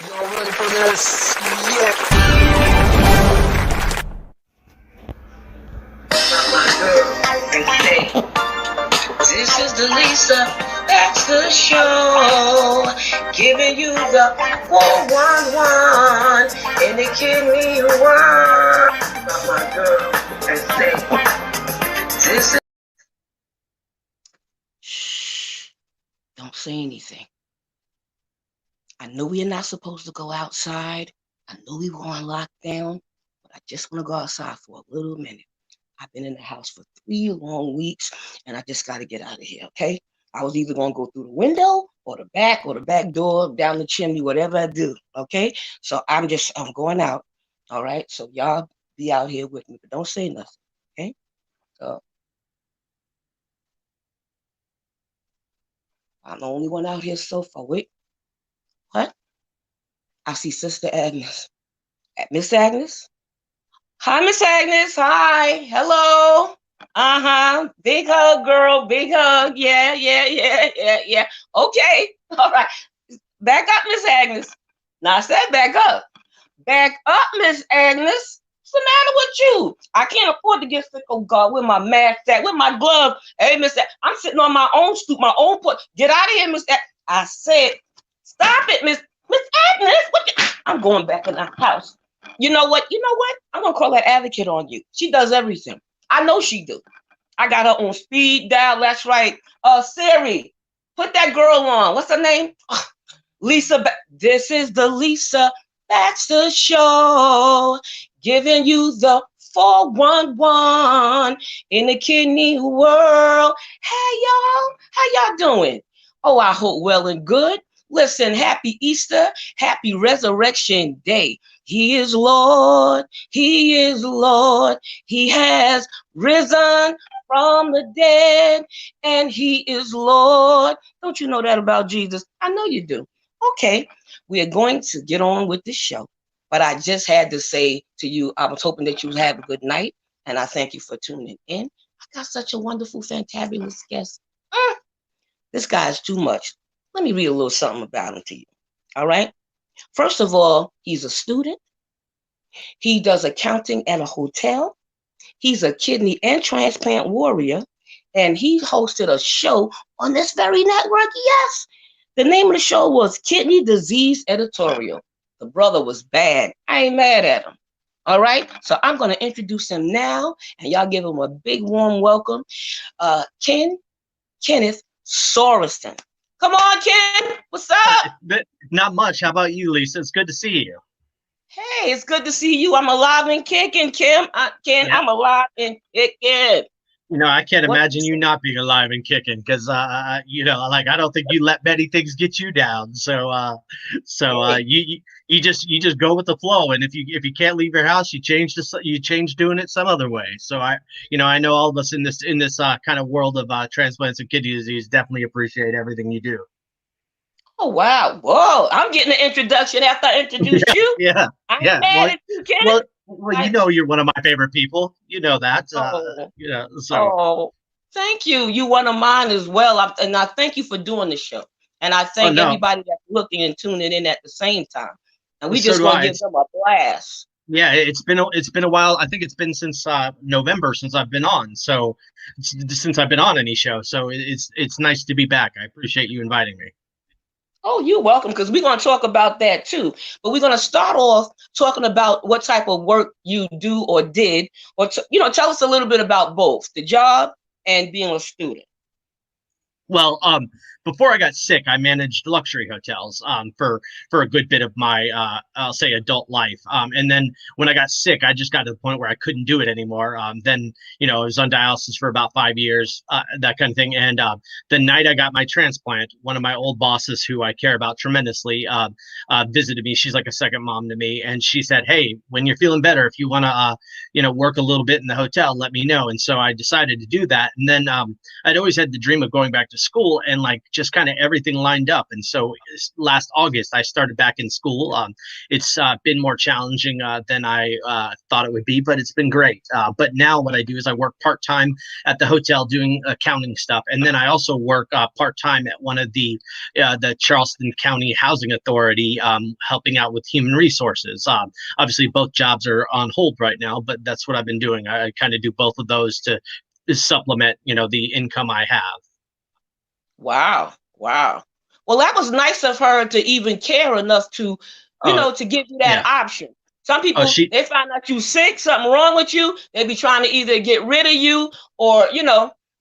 Y'all ready for this? Yeah. This is the Lisa Baxter Show, giving you the 411 and the kidney one. About my girl and say, this is. Shh, don't say anything. I know we're not supposed to go outside. I know we were on lockdown, but I just want to go outside for a little minute. I've been in the house for 3 long weeks, and I just got to get out of here, okay? I was either going to go through the window or the back door, down the chimney, whatever I do, okay? So I'm going out, all right? So y'all be out here with me, but don't say nothing, okay? So I'm the only one out here so far. Wait, what? I see Sister Agnes. Miss Agnes? Hi, Miss Agnes. Hi. Hello. Big hug, girl. Big hug. Yeah. Okay. All right. Back up, Miss Agnes. Now I said back up. Back up, Miss Agnes. What's the matter with you? I can't afford to get sick. Oh God, with my mask at, with my glove. Hey, I'm sitting on my own stoop, my own put. Get out of here, Miss. I said, stop it, Miss Agnes. I'm going back in the house. You know what? I'm gonna call that advocate on you. She does everything. I know she do. I got her on speed dial. That's right. Siri, put that girl on. What's her name? Lisa. This is the Lisa Baxter Show, giving you the 411 in the kidney world. Hey y'all, how y'all doing? Oh, I hope well and good. Listen, happy Easter, happy Resurrection Day. He is Lord, He is Lord. He has risen from the dead, and He is Lord. Don't you know that about Jesus? I know you do. Okay, we are going to get on with the show, but I just had to say to you, I was hoping that you would have a good night, and I thank you for tuning in. I got such a wonderful, fantabulous guest. This guy is too much. Let me read a little something about him to you. All right. First of all, he's a student. He does accounting at a hotel. He's a kidney and transplant warrior. And he hosted a show on this very network. Yes. The name of the show was Kidney Disease Editorial. The brother was bad. I ain't mad at him. All right. So I'm going to introduce him now. And y'all give him a big warm welcome. Kenneth Sorenson. Come on, Ken. What's up? Not much. How about you, Lisa? It's good to see you. Hey, it's good to see you. I'm alive and kicking, Ken. Yeah. I'm alive and kicking. I can't imagine you not being alive and kicking because, I don't think you let many things get you down. So you just go with the flow. And if you can't leave your house, you change doing it some other way. So I know all of us in this kind of world of transplants and kidney disease definitely appreciate everything you do. Oh, wow. Whoa. I'm getting an introduction after I introduced you. Yeah. I ain't Yeah. mad at you, Ken. Well, you're one of my favorite people. You know that. Thank you. You one of mine as well. And I thank you for doing the show. And I thank everybody that's looking and tuning in at the same time. And we just gonna give them a blast. Yeah, it's been a while. I think it's been since November since I've been on. So since I've been on any show. So it's nice to be back. I appreciate you inviting me. Oh, you're welcome, because we're going to talk about that too. But we're going to start off talking about what type of work you do or did, or tell us a little bit about both the job and being a student. Well, before I got sick, I managed luxury hotels for a good bit of my I'll say adult life. And then when I got sick, I just got to the point where I couldn't do it anymore. Then I was on dialysis for about 5 years, that kind of thing. And the night I got my transplant, one of my old bosses, who I care about tremendously, visited me. She's like a second mom to me, and she said, "Hey, when you're feeling better, if you want to work a little bit in the hotel, let me know." And so I decided to do that. And then I'd always had the dream of going back to school, and like just kind of everything lined up. And so last August, I started back in school. It's been more challenging than I thought it would be, but it's been great. But now what I do is I work part-time at the hotel doing accounting stuff. And then I also work part-time at one of the Charleston County Housing Authority, helping out with human resources. Obviously, both jobs are on hold right now, but that's what I've been doing. I kind of do both of those to supplement, the income I have. Wow. Wow. Well, that was nice of her to even care enough to, to give you that option. Some people, they find out you sick, something wrong with you. They be trying to either get rid of you or,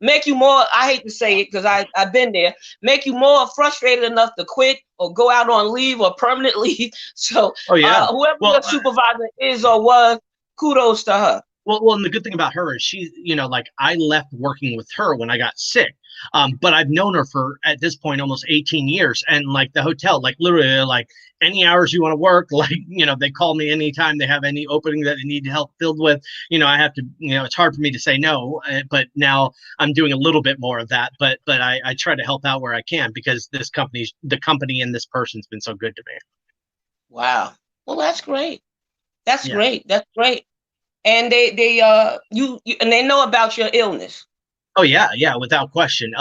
make you more, I hate to say it because I've been there, make you more frustrated enough to quit or go out on leave or permanent leave. So whoever your supervisor is or was, kudos to her. Well, and the good thing about her is she, like I left working with her when I got sick. But I've known her for, at this point, almost 18 years. And like the hotel, like literally like any hours you want to work, like, they call me anytime they have any opening that they need help filled with, I have to, it's hard for me to say no, but now I'm doing a little bit more of that, but I try to help out where I can because the company and this person's been so good to me. Wow. Well, that's great. That's great. That's great. And they and they know about your illness. Oh yeah, without question.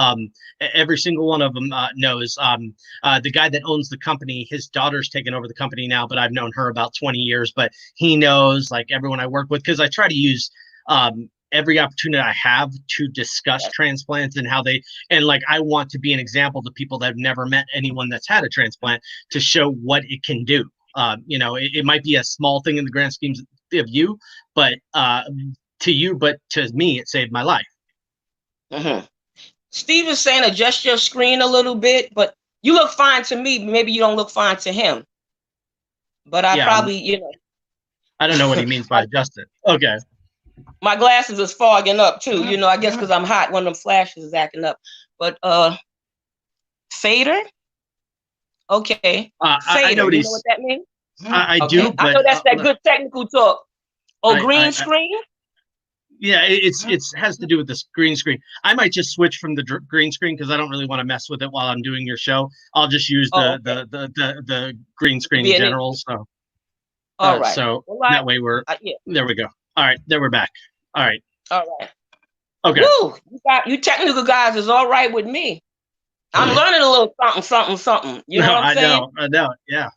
Every single one of them knows. The guy that owns the company, his daughter's taken over the company now, but I've known her about 20 years. But he knows, like everyone I work with, because I try to use every opportunity I have to discuss transplants and how like I want to be an example to people that have never met anyone that's had a transplant to show what it can do. It might be a small thing in the grand schemes of you, but to you, but to me, it saved my life. Mm-hmm. Steve is saying adjust your screen a little bit, but you look fine to me. Maybe you don't look fine to him, but I probably, I don't know what he means by adjust it. Okay. My glasses is fogging up too. I guess because I'm hot, one of them flashes is acting up. But fader. Okay. Fader. I know you know what that means? I do. But, I know that's that good technical talk. Green screen. Yeah, it has to do with the green screen. I might just switch from the green screen because I don't really want to mess with it while I'm doing your show. I'll just use the green screen in general. So, all right. So that way there we go. All right, there we're back. All right. Okay. Woo, you technical guys is all right with me. I'm learning a little something. You know what I'm saying? I know. Yeah.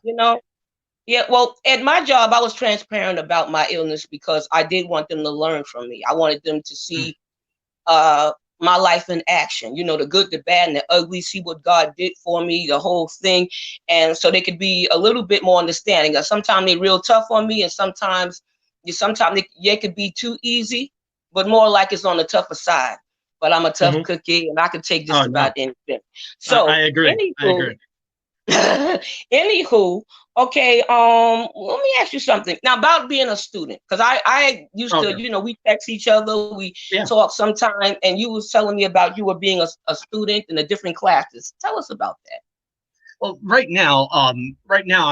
Yeah, well, at my job, I was transparent about my illness because I did want them to learn from me. I wanted them to see my life in action, the good, the bad, and the ugly, see what God did for me, the whole thing. And so they could be a little bit more understanding. Sometimes they're real tough on me, and sometimes they could be too easy, but more like it's on the tougher side. But I'm a tough cookie, and I can take just about anything. So I agree. Anywho, okay. Let me ask you something now about being a student, because I used to, we text each other, we talk sometime, and you was telling me about you were being a student in the different classes. Tell us about that. Well, right now I'm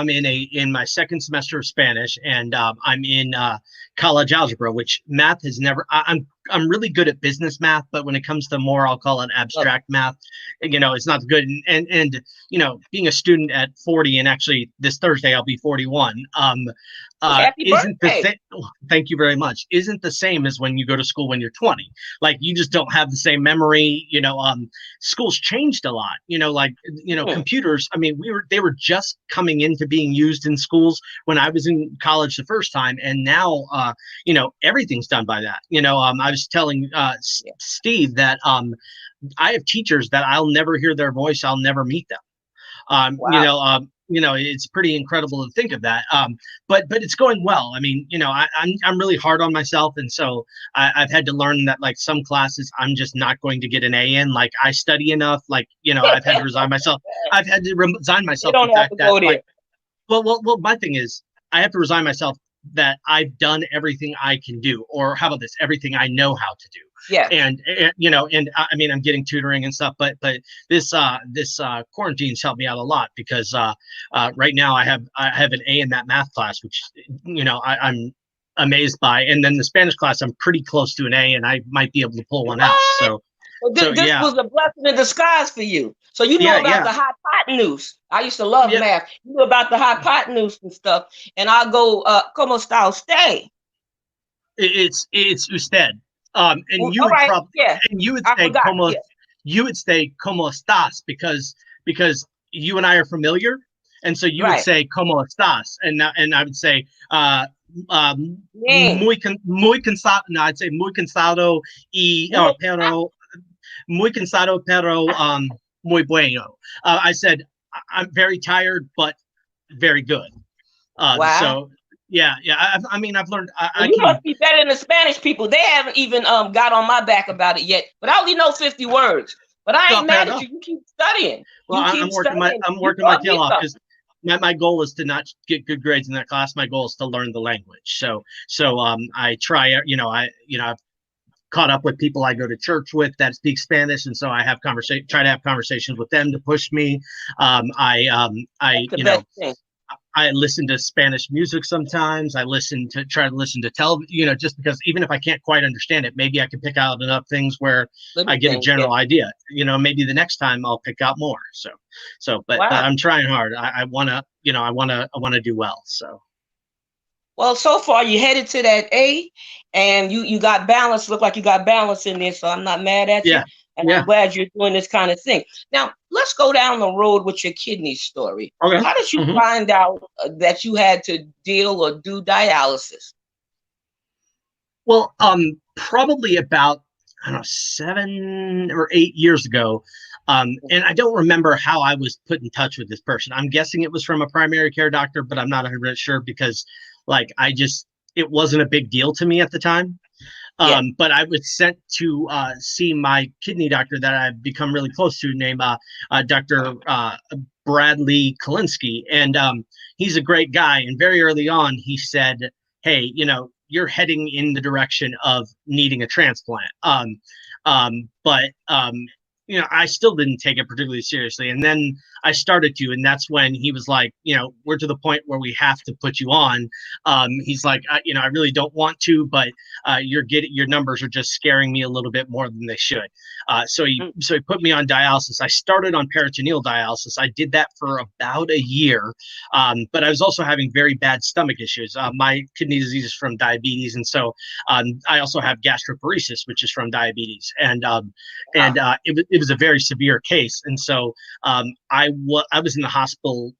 in my second semester of Spanish, and I'm in college algebra, which math has never. I'm really good at business math, but when it comes to more, I'll call it abstract math. It's not good. And being a student at 40, and actually this Thursday I'll be 41. Happy birthday. Thank you very much. Isn't the same as when you go to school when you're 20. Like you just don't have the same memory. Schools changed a lot. Computers. I mean, they were just coming into being used in schools when I was in college the first time, and now everything's done by that. I was telling Steve that I have teachers that I'll never hear their voice. I'll never meet them. Wow. It's pretty incredible to think of that. But it's going well. I mean, I'm really hard on myself. And so I've had to learn that like some classes I'm just not going to get an A in. Like I study enough, I've had to resign myself. I've had to resign myself. You don't have to go there. Well, my thing is I have to resign myself that I've done everything I can do, or how about this, everything I know how to do. Yeah. And I mean, I'm getting tutoring and stuff, but this quarantine's helped me out a lot because right now I have an A in that math class, which I'm amazed by, and then the Spanish class I'm pretty close to an A, and I might be able to pull one out. So Well, So this yeah, was a blessing in disguise for you. So you know yeah, about yeah, the hypotenuse. I used to love yeah. math. You knew about the hypotenuse and stuff. And I'll go, como está usted? It's usted. And you All would right. probably Yeah. and you would I say forgot. como Yeah. you would say como estás because you and I are familiar, and so you would Right. say como estás, and I would say Bien. muy cansado. No, I'd say muy cansado y pero muy cansado pero muy bueno. I said I'm very tired but very good. Wow. So yeah, yeah. I mean, I've learned. Well, I you can. must be better than the Spanish people. They haven't even got on my back about it yet. But I only know 50 words. But I Oh, ain't fair mad at enough. you. You keep studying. Well, You keep studying. I'm You working my taught tail me off something. because my goal is to not get good grades in that class. My goal is to learn the language. So I try. I've caught up with people I go to church with that speak Spanish, and so I have try to have conversations with them to push me. I That's the best thing. I listen to Spanish music sometimes. Try to listen to television, just because even if I can't quite understand it, maybe I can pick out enough things where I Little get a things. Yeah. general idea. Maybe the next time I'll pick out more. But Wow. I'm trying hard. I wanna do well. So Well, so far you headed to that A, and you got balance. Look like you got balance in there, so I'm not mad at you, yeah, and I'm yeah. glad you're doing this kind of thing. Now, let's go down the road with your kidney story. Okay. How did you Mhm. find out that you had to deal or do dialysis? Well, probably about I don't know 7 or 8 years ago, and I don't remember how I was put in touch with this person. I'm guessing it was from a primary care doctor, but I'm not 100% sure because, like, it wasn't a big deal to me at the time. Yeah. But I was sent to see my kidney doctor that I've become really close to, named Dr. Bradley Kalinsky, and he's a great guy. And very early on, he said, "Hey, you're heading in the direction of needing a transplant." But I still didn't take it particularly seriously. And then I started to, and that's when he was like, we're to the point where we have to put you on. He's like, I really don't want to, but your numbers are just scaring me a little bit more than they should. So he put me on dialysis. I started on peritoneal dialysis. I did that for about a year, but I was also having very bad stomach issues. My kidney disease is from diabetes, and so I also have gastroparesis, which is from diabetes, and it was a very severe case. And so I was in the hospital,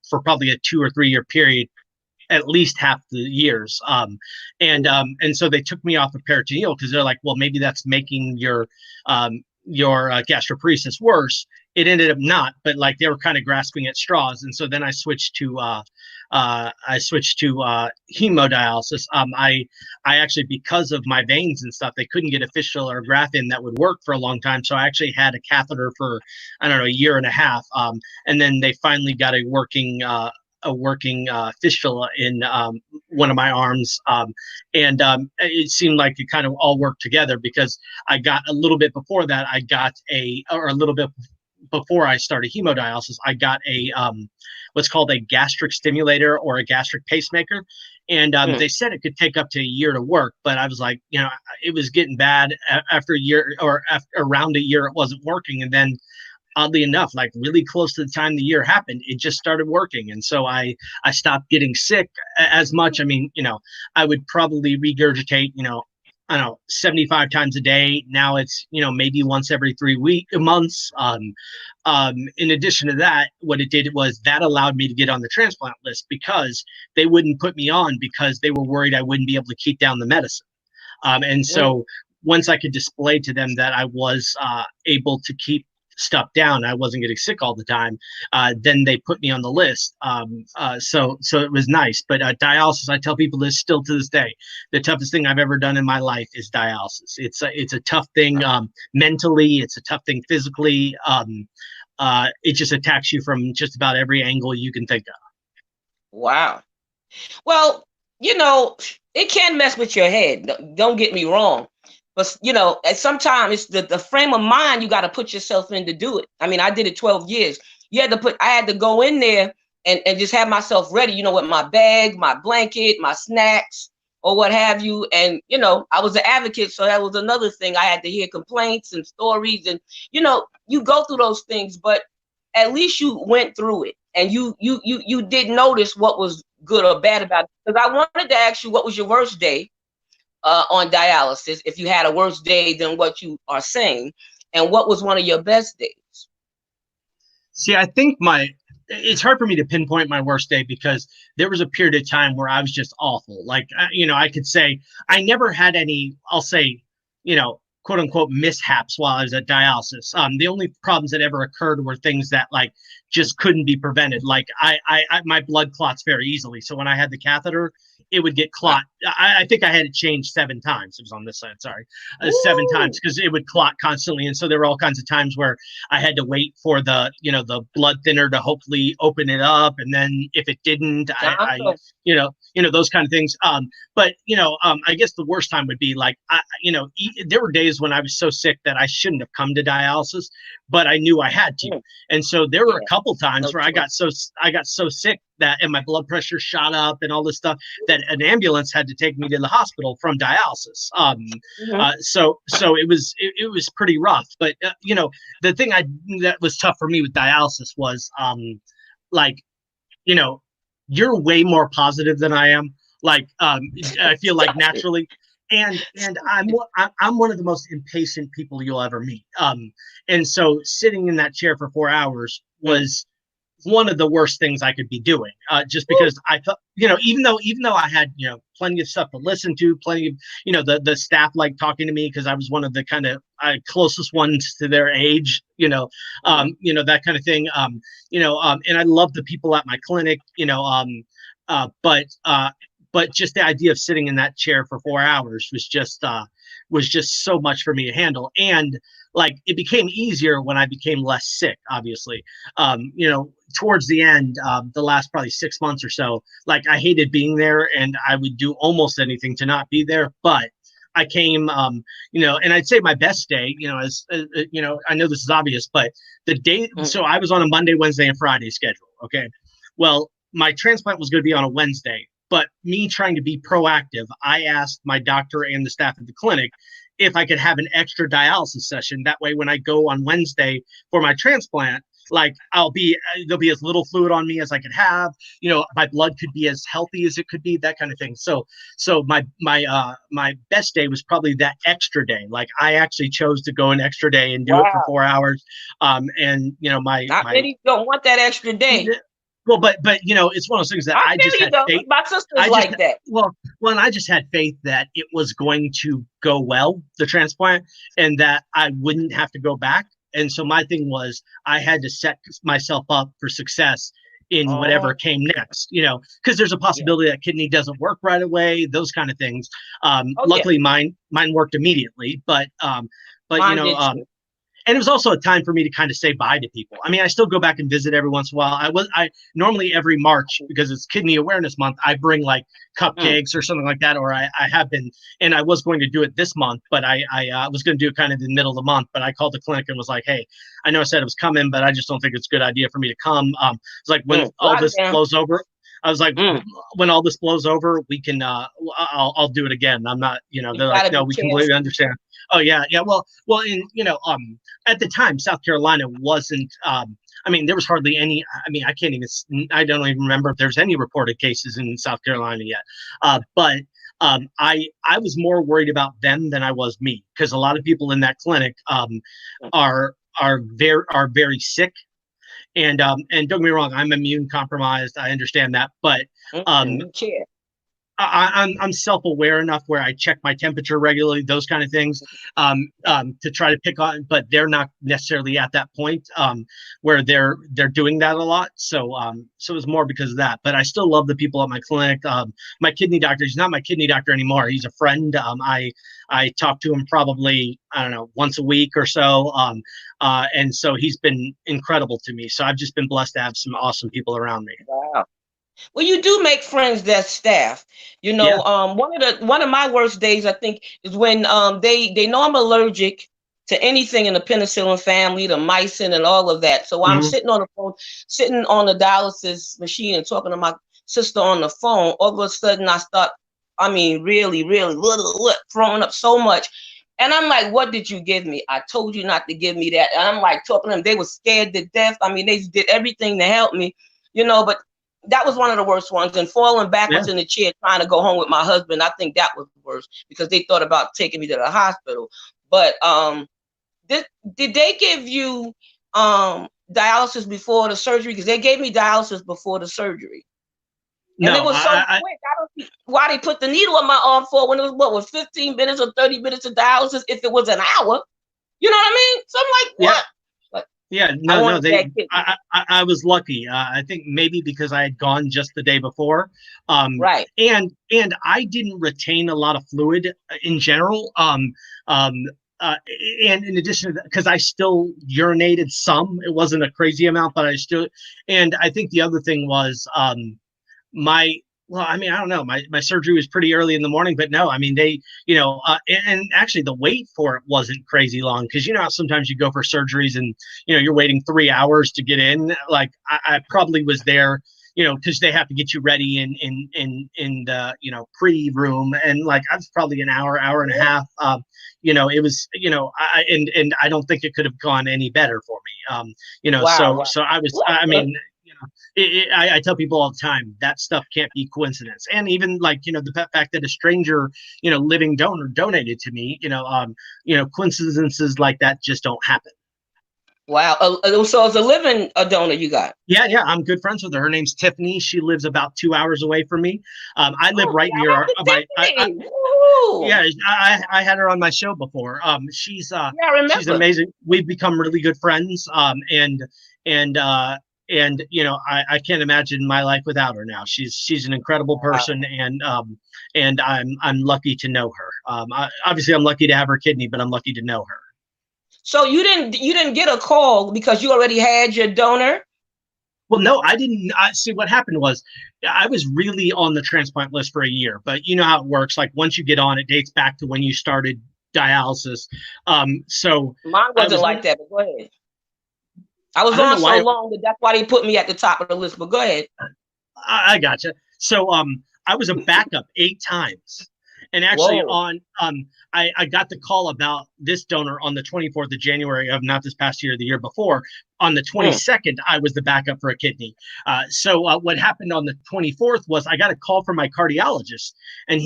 for probably a 2 or 3 year period, at least half the years. And so they took me off of peritoneal because they're like, well, maybe that's making your gastroparesis worse. It ended up not, but like they were kind of grasping at straws. And so then I switched to hemodialysis. I actually, because of my veins and stuff, they couldn't get a fistula or graft in that would work for a long time. So I actually had a catheter for, I don't know, a year and a half. And then they finally got a working fistula in one of my arms, and it seemed like it kind of all worked together because I got a little bit before that. A little bit before I started hemodialysis, I got a what's called a gastric stimulator or a gastric pacemaker, and they said it could take up to a year to work. But I was like, it was getting bad after a year, or around a year, it wasn't working, and then oddly enough, like really close to the time the year happened, it just started working. And so I stopped getting sick as much. I mean, I would probably regurgitate, I don't know, 75 times a day. Now it's, maybe once every 3 months. In addition to that, what it did was that allowed me to get on the transplant list because they wouldn't put me on because they were worried I wouldn't be able to keep down the medicine. And so once I could display to them that I was able to keep stuff down, I wasn't getting sick all the time, then they put me on the list. So it was nice. But dialysis, I tell people this still to this day, the toughest thing I've ever done in my life is dialysis. It's a tough thing mentally. It's a tough thing physically. It just attacks you from just about every angle you can think of. Wow. Well, it can mess with your head. Don't get me wrong. But, sometimes it's the frame of mind you got to put yourself in to do it. I mean, I did it 12 years. I had to go in there and just have myself ready, with my bag, my blanket, my snacks, or what have you. And, you know, I was an advocate. So that was another thing. I had to hear complaints and stories. And, you know, you go through those things, but at least you went through it. And you did notice what was good or bad about it. Because I wanted to ask you, what was your worst day on dialysis, if you had a worse day than what you are saying, and what was one of your best days? See, I think it's hard for me to pinpoint my worst day because there was a period of time where I was just awful. Like, I could say I never had any, I'll say, quote unquote mishaps while I was at dialysis. The only problems that ever occurred were things that like just couldn't be prevented. Like my blood clots very easily. So when I had the catheter, it would get clot. I think I had it changed 7 times. It was on this side, sorry, 7 times because it would clot constantly. And so there were all kinds of times where I had to wait for the blood thinner to hopefully open it up. And then if it didn't, I those kind of things. But I guess the worst time would be like, there were days when I was so sick that I shouldn't have come to dialysis, but I knew I had to. And so there were a couple times where I got so sick that, and my blood pressure shot up and all this stuff, that an ambulance had to take me to the hospital from dialysis. So it was pretty rough. But the thing that was tough for me with dialysis was you're way more positive than I am. Like I feel like naturally. And I'm one of the most impatient people you'll ever meet. And so sitting in that chair for 4 hours was one of the worst things I could be doing, just because I thought, even though I had, plenty of stuff to listen to, plenty of, the staff like talking to me because I was one of the kind of closest ones to their age, that kind of thing. And I love the people at my clinic, but just the idea of sitting in that chair for 4 hours was just so much for me to handle. And like, it became easier when I became less sick, obviously. Towards the end, the last probably 6 months or so, like I hated being there and I would do almost anything to not be there. But I came, and I'd say my best day, I know this is obvious, but the day, so I was on a Monday, Wednesday, and Friday schedule. Okay. Well, my transplant was going to be on a Wednesday, but me trying to be proactive, I asked my doctor and the staff at the clinic if I could have an extra dialysis session. That way, when I go on Wednesday for my transplant, like there'll be as little fluid on me as I could have, my blood could be as healthy as it could be, that kind of thing. So my best day was probably that extra day. Like I actually chose to go an extra day and do it for 4 hours. Not many don't want that extra day. Well, but it's one of those things that I just had faith. My sister's like that. Well, and I just had faith that it was going to go well, the transplant, and that I wouldn't have to go back. And so my thing was I had to set myself up for success in whatever came next, because there's a possibility that kidney doesn't work right away, those kind of things. Luckily, mine worked immediately, but and it was also a time for me to kind of say bye to people. I mean, I still go back and visit every once in a while. I normally every March, because it's Kidney Awareness Month, I bring like cupcakes or something like that, or I have been, and I was going to do it this month, but I was going to do it kind of in the middle of the month, but I called the clinic and was like, hey, I know I said it was coming, but I just don't think it's a good idea for me to come. It's like when all this blows over, I was like, when all this blows over, we can, I'll do it again. I'm not, they're like, no, we completely understand. Oh yeah. Yeah. Well, and at the time, South Carolina wasn't, there was hardly any, I don't even remember if there's any reported cases in South Carolina yet. But I was more worried about them than I was me, because a lot of people in that clinic are very sick. And don't get me wrong, I'm immune compromised. I understand that, but I'm self-aware enough where I check my temperature regularly, those kind of things, to try to pick on, but they're not necessarily at that point where they're doing that a lot. So it was more because of that. But I still love the people at my clinic. My kidney doctor, he's not my kidney doctor anymore. He's a friend. I talk to him probably, I don't know, once a week or so. And so he's been incredible to me. So I've just been blessed to have some awesome people around me. Wow. Well, you do make friends that staff. One of my worst days, I think, is when they know I'm allergic to anything in the penicillin family, the mycin and all of that. So I'm sitting on the phone, sitting on the dialysis machine and talking to my sister on the phone. All of a sudden I start I mean, really, really, throwing up so much. And I'm like, what did you give me? I told you not to give me that. And I'm like talking to them. They were scared to death. I mean, they did everything to help me, but that was one of the worst ones. And falling backwards in the chair trying to go home with my husband, I think that was worse because they thought about taking me to the hospital. But did they give you dialysis before the surgery? Because they gave me dialysis before the surgery. And it was so quick. I don't see why they put the needle on my arm for when it was 15 minutes or 30 minutes of dialysis if it was an hour. You know what I mean? So I'm like, what? I was lucky. I think maybe because I had gone just the day before. Right. And I didn't retain a lot of fluid in general. And in addition to that, because I still urinated some, it wasn't a crazy amount, but I still, and I think the other thing was, I don't know. My surgery was pretty early in the morning, but no, I mean, they, and actually the wait for it wasn't crazy long because, how sometimes you go for surgeries and, you're waiting 3 hours to get in. Like I probably was there, because they have to get you ready in the, pre-room. And like, I was probably an hour and a half. It was, and I don't think it could have gone any better for me. Wow. So I was, I mean, I tell people all the time that stuff can't be coincidence. And even like, the fact that a stranger, living donor donated to me, coincidences like that just don't happen. Wow. So it's a living donor you got? Yeah. I'm good friends with her. Her name's Tiffany. She lives about 2 hours away from me. I live right near I had her on my show before. She's amazing. We've become really good friends. And I can't imagine my life without her now. She's an incredible person, and I'm lucky to know her. Obviously, I'm lucky to have her kidney, but I'm lucky to know her. So you didn't get a call because you already had your donor? Well, no, I didn't. See, what happened was I was really on the transplant list for a year, but you know how it works. Like once you get on, it dates back to when you started dialysis. So mine wasn't like that. But go ahead. I was on so long that that's why they put me at the top of the list. But go ahead. I gotcha. So I was a backup 8 times. And actually I got the call about this donor on the 24th of January of not this past year, the year before. On the 22nd, I was the backup for a kidney. So what happened on the 24th was I got a call from my cardiologist, and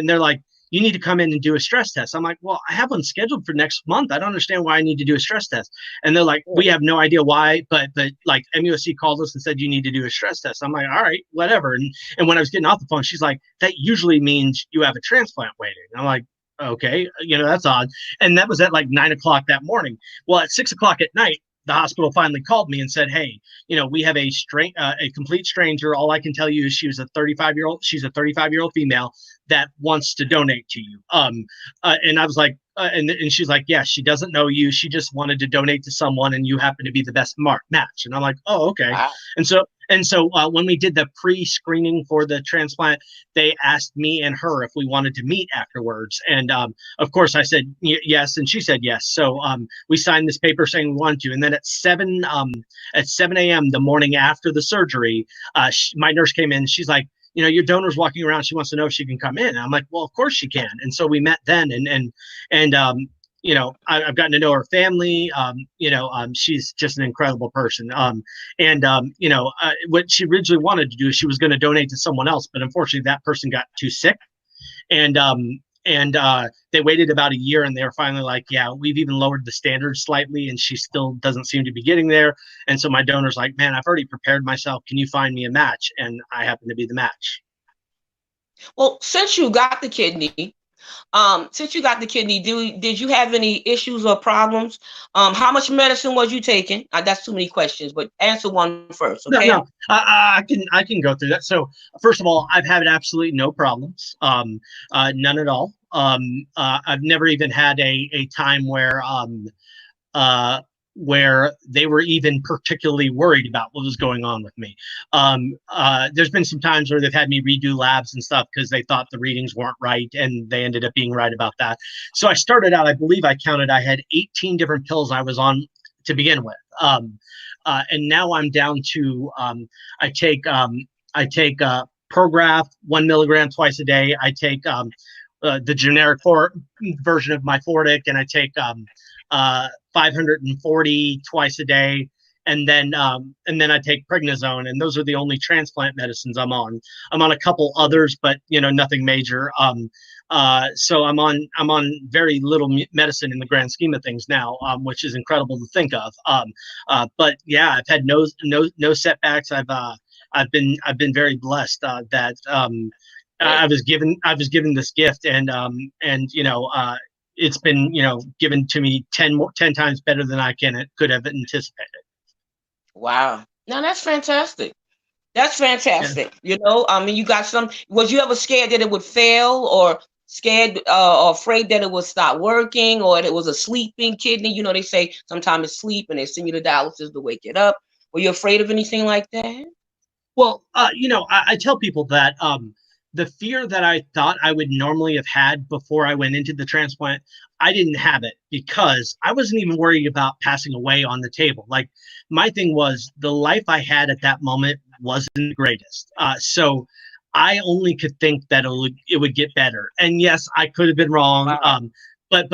they're like, you need to come in and do a stress test. I'm like, well, I have one scheduled for next month. I don't understand why I need to do a stress test. And they're like, we have no idea why, but like MUSC called us and said, you need to do a stress test. I'm like, all right, whatever. And when I was getting off the phone, she's like, that usually means you have a transplant waiting. And I'm like, okay, that's odd. And that was at like 9 o'clock that morning. Well, at 6 o'clock at night, the hospital finally called me and said, hey, we have a complete stranger. All I can tell you is she's a 35-year-old female that wants to donate to you. And I was like, and she's like, yeah, she doesn't know you. She just wanted to donate to someone, and you happen to be the best match. And I'm like, oh, okay. Wow. And so when we did the pre-screening for the transplant, they asked me and her if we wanted to meet afterwards. And of course, I said yes, and she said yes. So we signed this paper saying we wanted to. And then at 7 a.m. the morning after the surgery, my nurse came in. She's like, your donor's walking around. She wants to know if she can come in. And I'm like, well, of course she can. And so we met then, and I've gotten to know her family. She's just an incredible person. What she originally wanted to do is she was going to donate to someone else, but unfortunately that person got too sick. And they waited about a year, and they were finally like, yeah, we've even lowered the standards slightly, and she still doesn't seem to be getting there. And so my donor's like, man, I've already prepared myself. Can you find me a match? And I happen to be the match. Well, since you got the kidney, did you have any issues or problems? How much medicine was you taking? That's too many questions, but answer one first, okay? No, I can go through that. So first of all, I've had absolutely no problems, none at all. I've never even had a time where they were even particularly worried about what was going on with me. There's been some times where they've had me redo labs and stuff because they thought the readings weren't right, and they ended up being right about that. So I started out, I believe I had 18 different pills I was on to begin with. And now I'm down to, I take Prograf 1 milligram twice a day. I take the generic version of my Fortic, and I take 540 twice a day, and then I take prednisone, and those are the only transplant medicines I'm on. I'm on a couple others, but nothing major. So I'm on very little medicine in the grand scheme of things now, which is incredible to think of. But yeah, I've had no setbacks. I've been very blessed that I was given this gift, and it's been given to me 10 times better than I could have anticipated. Wow. Now that's fantastic. That's fantastic. Yeah. I mean, you got some. Was you ever scared that it would fail, or scared or afraid that it would stop working, or it was a sleeping kidney? They say sometimes it's sleep and they send you to dialysis to wake it up. Were you afraid of anything like that? Well, I tell people that the fear that I thought I would normally have had before I went into the transplant, I didn't have it because I wasn't even worried about passing away on the table. Like, my thing was the life I had at that moment wasn't the greatest. So I only could think that it would get better. And yes, I could have been wrong. Wow. But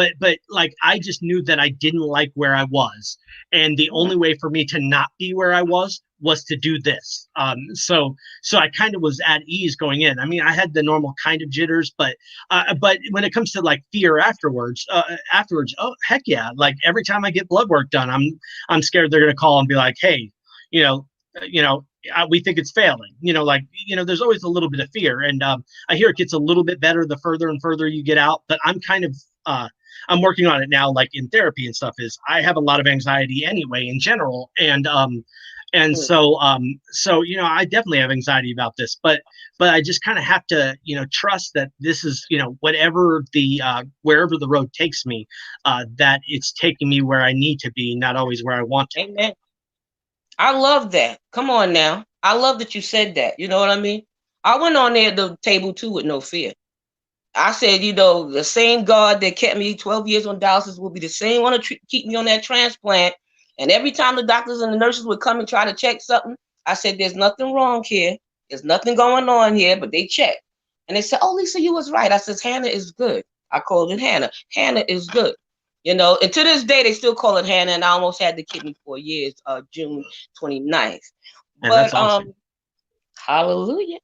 like, I just knew that I didn't like where I was, and the only way for me to not be where I was to do this. So I kind of was at ease going in. I mean, I had the normal kind of jitters, but when it comes to like fear afterwards, oh heck yeah! Like, every time I get blood work done, I'm scared they're gonna call and be like, hey, you know, we think it's failing. There's always a little bit of fear, and I hear it gets a little bit better the further and further you get out. But I'm kind of I'm working on it now, like in therapy and stuff. Is I have a lot of anxiety anyway in general, and so I definitely have anxiety about this, but I just kind of have to trust that this is whatever wherever the road takes me, that it's taking me where I need to be, not always where I want to. Amen. I love that. Come on now. I love that you said that. You know what I mean? I went on there at the table too with no fear. I said, the same God that kept me 12 years on dialysis will be the same one to keep me on that transplant. And every time the doctors and the nurses would come and try to check something, I said, there's nothing wrong here. There's nothing going on here, but they checked. And they said, oh, Lisa, you was right. I said, Hannah is good. I called it Hannah. Hannah is good. And to this day, they still call it Hannah. And I almost had the kidney for years, June 29th. And But that's awesome. Hallelujah.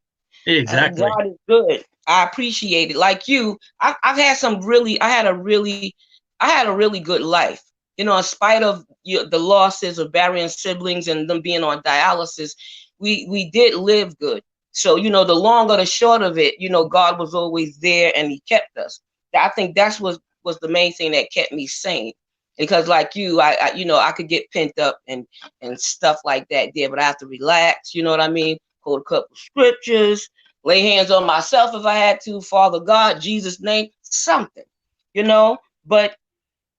Exactly. God is good. I appreciate it. Like you, I had a really good life. In spite of the losses of burying siblings and them being on dialysis, we did live good. So, the long or the short of it, God was always there and he kept us. I think that's was the main thing that kept me sane. Because like you, I could get pent up and stuff like that there, but I have to relax, you know what I mean? Quote a couple scriptures, lay hands on myself if I had to, Father God, Jesus' name, something, but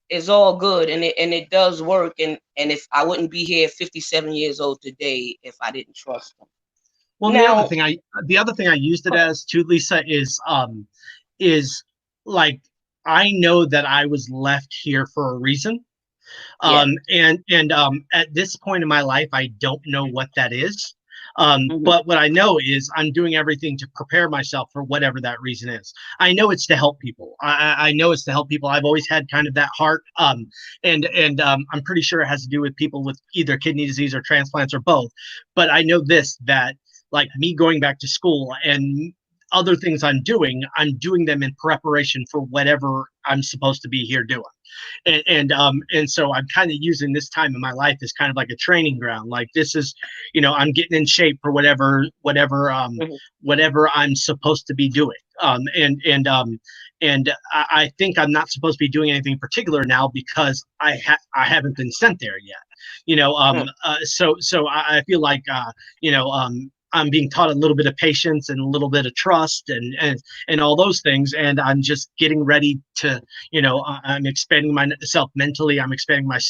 it's all good and it does work. And if I wouldn't be here 57 years old today if I didn't trust him. Well, now, the other thing I used it as too, Lisa, is like, I know that I was left here for a reason. And at this point in my life, I don't know what that is. But what I know is I'm doing everything to prepare myself for whatever that reason is. I know it's to help people. I know it's to help people. I've always had kind of that heart. And I'm pretty sure it has to do with people with either kidney disease or transplants or both. But I know that like me going back to school and other things I'm doing them in preparation for whatever I'm supposed to be here doing. And so I'm kind of using this time in my life as kind of like a training ground. Like, this is, I'm getting in shape for whatever I'm supposed to be doing. And I think I'm not supposed to be doing anything particular now because I haven't been sent there yet. So I feel like I'm being taught a little bit of patience and a little bit of trust and all those things. And I'm just getting ready to, I'm expanding myself mentally. I'm expanding I'm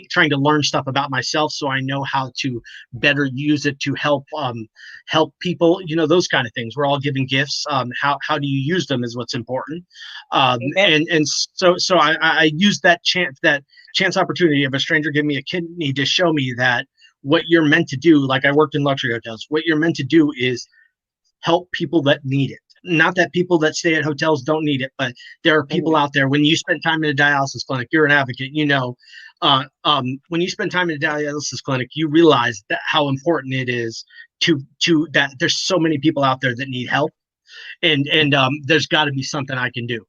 trying to learn stuff about myself so I know how to better use it to help people, those kind of things. We're all given gifts. How do you use them is what's important. So I used that chance opportunity of a stranger giving me a kidney to show me that what you're meant to do, like I worked in luxury hotels, what you're meant to do is help people that need it. Not that people that stay at hotels don't need it, but there are people out there. When you spend time in a dialysis clinic, you're an advocate, when you spend time in a dialysis clinic, you realize that how important it is to that there's so many people out there that need help, and there's got to be something I can do.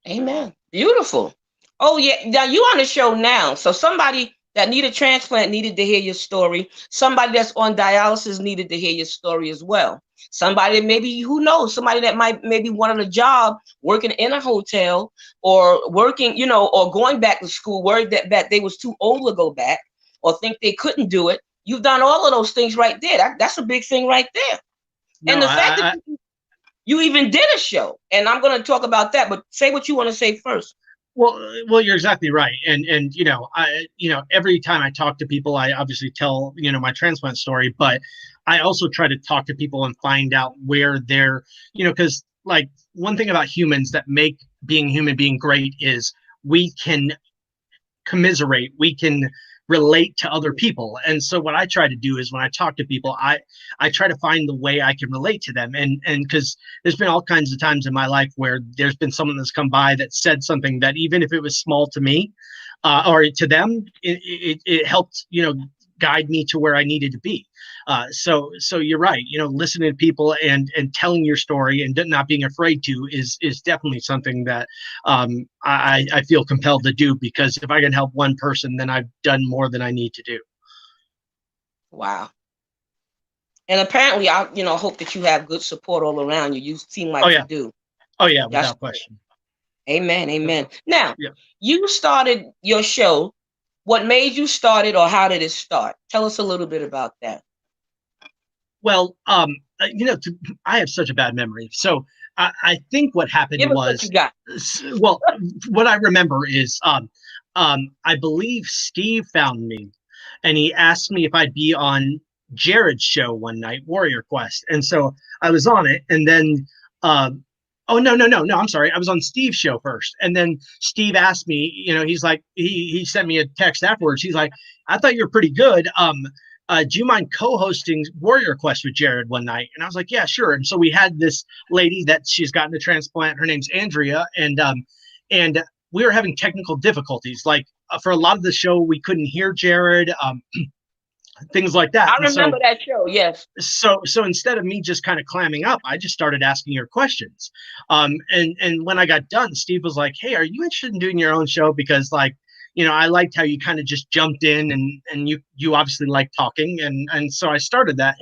Amen. Beautiful. Oh yeah. Now you on the show now. So somebody that needed a transplant needed to hear your story. Somebody that's on dialysis needed to hear your story as well. Somebody that maybe, who knows, somebody that might maybe wanted a job working in a hotel or working, or going back to school, worried that they was too old to go back or think they couldn't do it. You've done all of those things right there. That's a big thing right there. No, and the fact that you even did a show, and I'm going to talk about that, but say what you want to say first. Well, you're exactly right. And every time I talk to people, I obviously tell, my transplant story, but I also try to talk to people and find out where they're, because like one thing about humans that make being human being great is we can commiserate, we can relate to other people. And so what I try to do is when I talk to people, I try to find the way I can relate to them. And because there's been all kinds of times in my life where there's been someone that's come by that said something that even if it was small to me or to them, it helped, guide me to where I needed to be. So you're right. Listening to people and telling your story and not being afraid to is definitely something that I feel compelled to do, because if I can help one person, then I've done more than I need to do. Wow. And apparently, I hope that you have good support all around you. You seem like you do. Oh yeah, without question. Amen. Amen. Now, you started your show. What made you start it, or how did it start? Tell us a little bit about that. Well, I have such a bad memory. So I think what happened was, what you got. Well, what I remember is, I believe Steve found me and he asked me if I'd be on Jared's show one night, Warrior Quest. And so I was on it, and then, oh, no, I'm sorry. I was on Steve's show first. And then Steve asked me, he's like, he sent me a text afterwards. He's like, I thought you were pretty good. Do you mind co-hosting Warrior Quest with Jared one night? And I was like, yeah, sure. And so we had this lady that she's gotten a transplant. Her name's Andrea. And we were having technical difficulties. Like for a lot of the show, we couldn't hear Jared. Things like that. I remember that show. Yes. So instead of me just kind of clamming up, I just started asking her questions. And when I got done, Steve was like, "Hey, are you interested in doing your own show? Because I liked how you kind of just jumped in and you obviously like talking." And so I started that.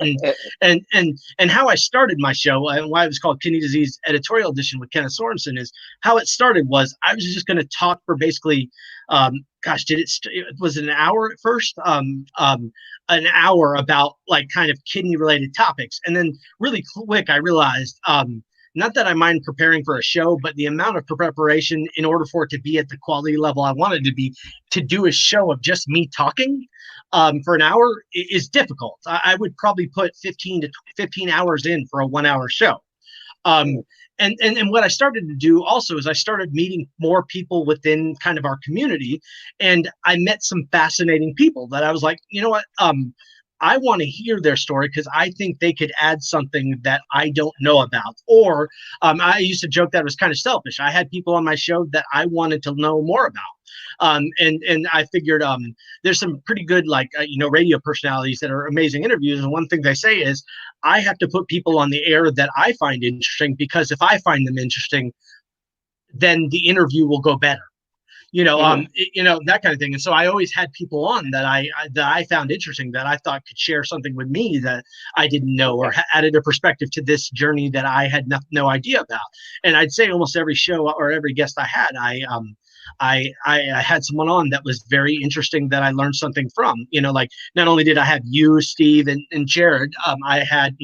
And how I started my show and why it was called Kidney Disease Editorial Edition with Kenneth Sorenson is how it started was I was just going to talk for basically, was it an hour at first? An hour about like kind of kidney related topics. And then really quick, I realized, not that I mind preparing for a show, but the amount of preparation in order for it to be at the quality level I wanted to be, to do a show of just me talking for an hour is difficult. I would probably put 15 to 15 hours in for a 1 hour show. And what I started to do also is I started meeting more people within kind of our community, and I met some fascinating people that I was like, you know what, I want to hear their story because I think they could add something that I don't know about. Or I used to joke that it was kind of selfish. I had people on my show that I wanted to know more about. And I figured there's some pretty good radio personalities that are amazing interviews. And one thing they say is I have to put people on the air that I find interesting, because if I find them interesting, then the interview will go better. That kind of thing. And so I always had people on that I found interesting, that I thought could share something with me that I didn't know, or added a perspective to this journey that I had no idea about. And I'd say almost every show or every guest I had, I had someone on that was very interesting that I learned something from. Like not only did I have you, Steve, and Jared, I had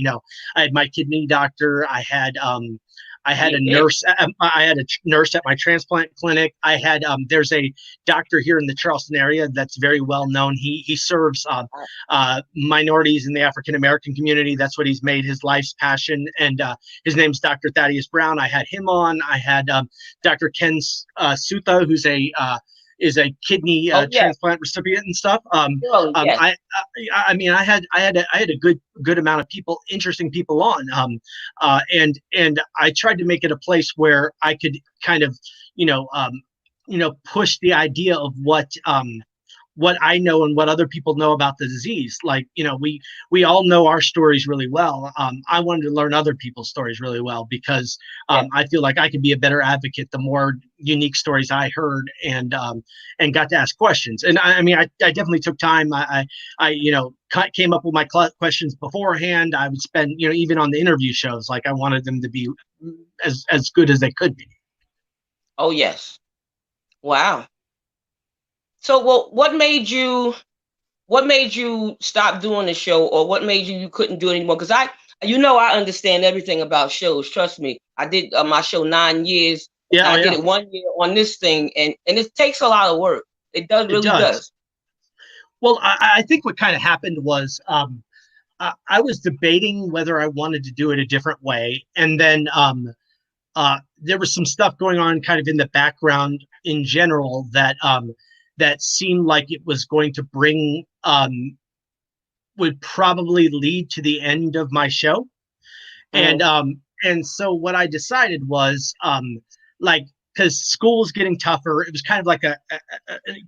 my kidney doctor, I had a nurse. I had a nurse at my transplant clinic. I had there's a doctor here in the Charleston area that's very well known. He serves minorities in the African American community. That's what he's made his life's passion. And his name's Dr. Thaddeus Brown. I had him on. I had Dr. Ken Sutha, who's is a kidney Oh yeah. transplant recipient and stuff. Really, yes. I mean, I had a good amount of people, interesting people on, and I tried to make it a place where I could kind of, you know, um, push the idea of what I know and what other people know about the disease. Like, we all know our stories really well. I wanted to learn other people's stories really well because Yeah. I feel like I could be a better advocate the more unique stories I heard and got to ask questions. And I mean, I definitely took time. Came up with my questions beforehand. I would spend, even on the interview shows, like I wanted them to be as good as they could be. Oh yes. Wow. So, well, what made you stop doing the show, or what made you couldn't do it anymore? Because I understand everything about shows. Trust me, I did my show 9 years. Yeah, And oh I did yeah, it 1 year on this thing, and it takes a lot of work. It does, it really does. does. Well, I think what kind of happened was I was debating whether I wanted to do it a different way, and then there was some stuff going on kind of in the background in general that seemed like it was going to bring would probably lead to the end of my show. And Mm. so what I decided was like, because school was getting tougher, it was kind of like a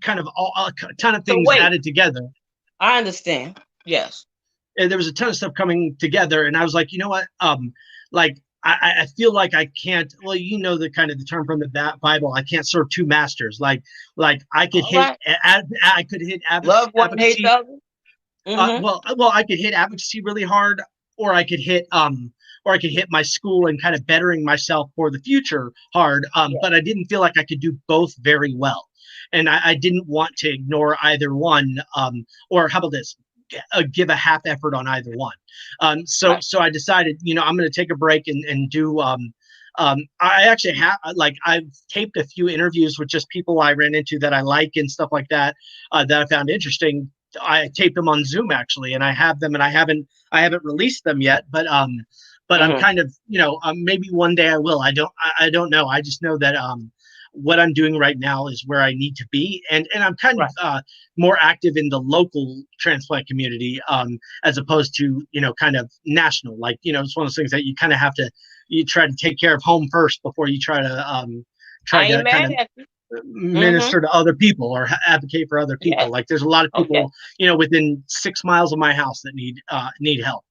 kind of a ton of So things wait, added together. I understand. Yes. And there was a ton of stuff coming together, and I was like, you know what, like I feel like I can't, well, the kind of the term from the Bible, I can't serve two masters. Like I could All hit right. I could hit Love one, hate the advocacy. other. Mm-hmm. Well, I could hit advocacy really hard, or I could hit my school and kind of bettering myself for the future hard. Yeah. But I didn't feel like I could do both very well, and I didn't want to ignore either one. Or how about this? Give a half effort on either one. So Right. I decided, I'm going to take a break and do. I actually have, like, I've taped a few interviews with just people I ran into that I like and stuff like that, that I found interesting. I taped them on Zoom actually, and I have them, and I haven't released them yet, but I'm Mm-hmm. kind of, maybe one day I will. I don't know. I just know that what I'm doing right now is where I need to be, and I'm kind of Right. more active in the local transplant community, as opposed to, kind of national. Like, it's one of those things that you kind of have to, you try to take care of home first before you try I ain't to kind mad of at you. Mm-hmm. minister to other people or advocate for other people. Yes. Like, there's a lot of Okay. people, within 6 miles of my house that need help.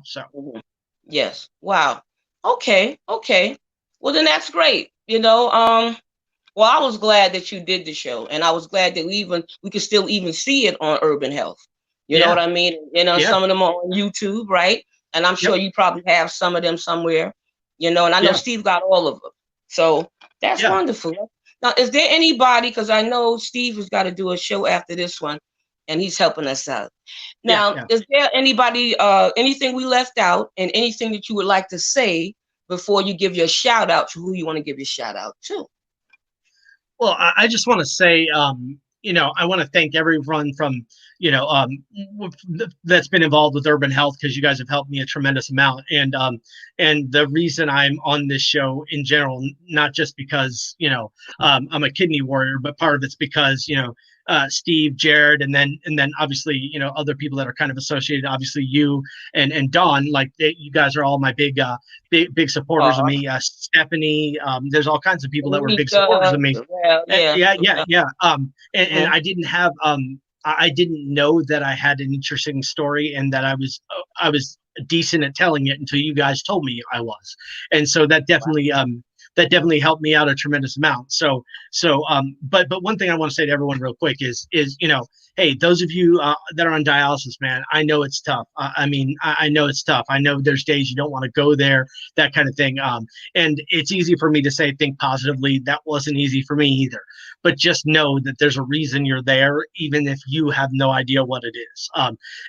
So Mhm. Yes. Wow. Okay. Okay. Well, then that's great. Well, I was glad that you did the show, and I was glad that we could still even see it on Urban Health. You know what yeah, I mean? yeah, Some of them are on YouTube, right? And I'm yep, sure you probably have some of them somewhere. And I know yeah, Steve got all of them. So that's yeah, wonderful. Now, is there anybody? Because I know Steve has got to do a show after this one, and he's helping us out. yeah, Now, yeah. is there anybody, anything we left out, and anything that you would like to say before you give your shout out to who you want to give your shout out to? Well, I just want to say, I want to thank everyone from, that's been involved with Urban Health, because you guys have helped me a tremendous amount. And the reason I'm on this show in general, not just because, I'm a kidney warrior, but part of it's because, Steve, Jared, and then obviously, other people that are kind of associated, obviously you and Dawn, like you guys are all my big supporters of Uh, me. Stephanie, there's all kinds of people that were big supporters Anika, of me. well, yeah. Yeah. And Mhm. I didn't have I didn't know that I had an interesting story, and that I was decent at telling it until you guys told me I was. And so that definitely helped me out a tremendous amount. But one thing I want to say to everyone real quick is, hey, those of you that are on dialysis, man, I know it's tough. I mean, I know it's tough. I know there's days you don't want to go there, that kind of thing. And it's easy for me to say think positively. That wasn't easy for me either. But just know that there's a reason you're there, even if you have no idea what it is.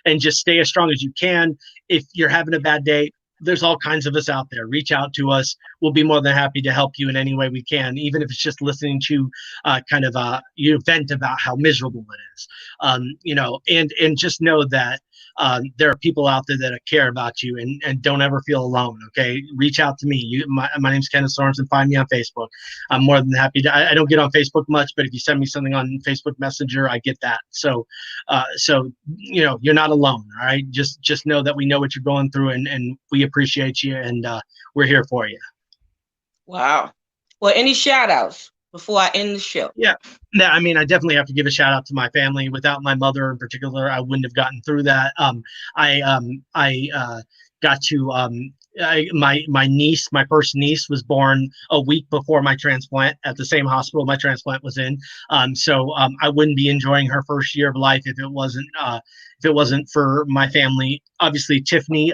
And just stay as strong as you can. If you're having a bad day, there's all kinds of us out there. Reach out to us. We'll be more than happy to help you in any way we can, even if it's just listening to kind of you vent about how miserable it is. And just know that there are people out there that care about you, and don't ever feel alone. Okay, reach out to me. My name's Kenneth Sorenson. Find me on Facebook. I'm more than happy to. I don't get on Facebook much, but if you send me something on Facebook Messenger, I get that. So you're not alone. All right, just know that we know what you're going through, and we appreciate you, and we're here for you. Wow. Well, any shout outs before I end the show? Yeah, I mean, I definitely have to give a shout out to my family. Without my mother in particular, I wouldn't have gotten through that. I got to my niece, my first niece, was born a week before my transplant at the same hospital my transplant was in. So I wouldn't be enjoying her first year of life if it wasn't for my family. Obviously, Tiffany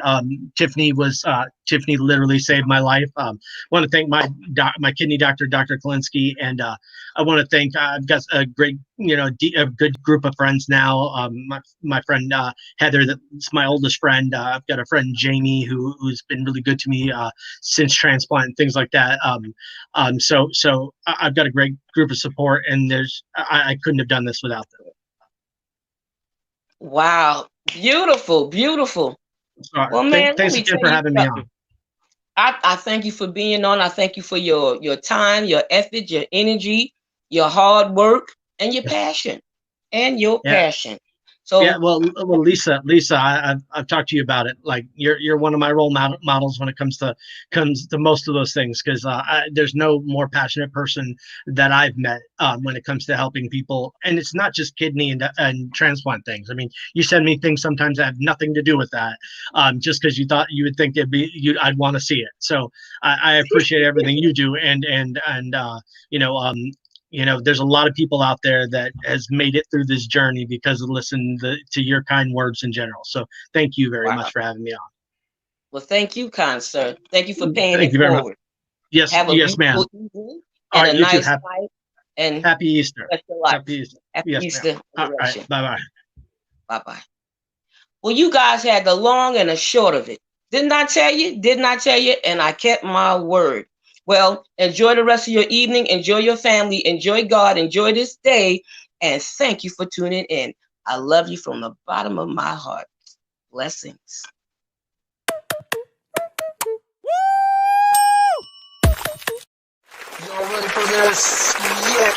literally saved my life. I want to thank my kidney doctor, Dr. Kalinsky, and I want to thank. I've got a great, a good group of friends now. My friend Heather, that's my oldest friend. I've got a friend Jamie who's been really good to me since transplant and things like that. So I've got a great group of support, and I couldn't have done this without them. Wow, beautiful. Well, man, thanks again for having me on. I thank you for being on. I thank you for your time, your effort, your energy, your hard work, and your passion. Passion. So yeah, well, Lisa, I've talked to you about it. Like you're one of my role models when it comes to most of those things, because there's no more passionate person that I've met when it comes to helping people. And it's not just kidney and transplant things. I mean, you send me things sometimes that have nothing to do with that, just because you thought you would think I'd want to see it. So I appreciate everything you do, and there's a lot of people out there that has made it through this journey because of listening to your kind words in general. So thank you very much for having me on. Well, thank you, kind sir. Thank you for paying it forward. Yes, yes, ma'am. All right, a nice night. And happy Easter. Happy Easter. Happy Easter. All right, bye-bye. Bye-bye. Well, you guys had the long and the short of it. Didn't I tell you? And I kept my word. Well, enjoy the rest of your evening. Enjoy your family. Enjoy God. Enjoy this day. And thank you for tuning in. I love you from the bottom of my heart. Blessings. Y'all ready for this? Yeah.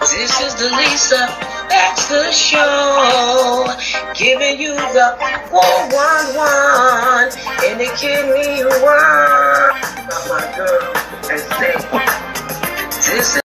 This is the Lisa Baxter Show, giving you the 411 and the kidney one. My girl, and say, this is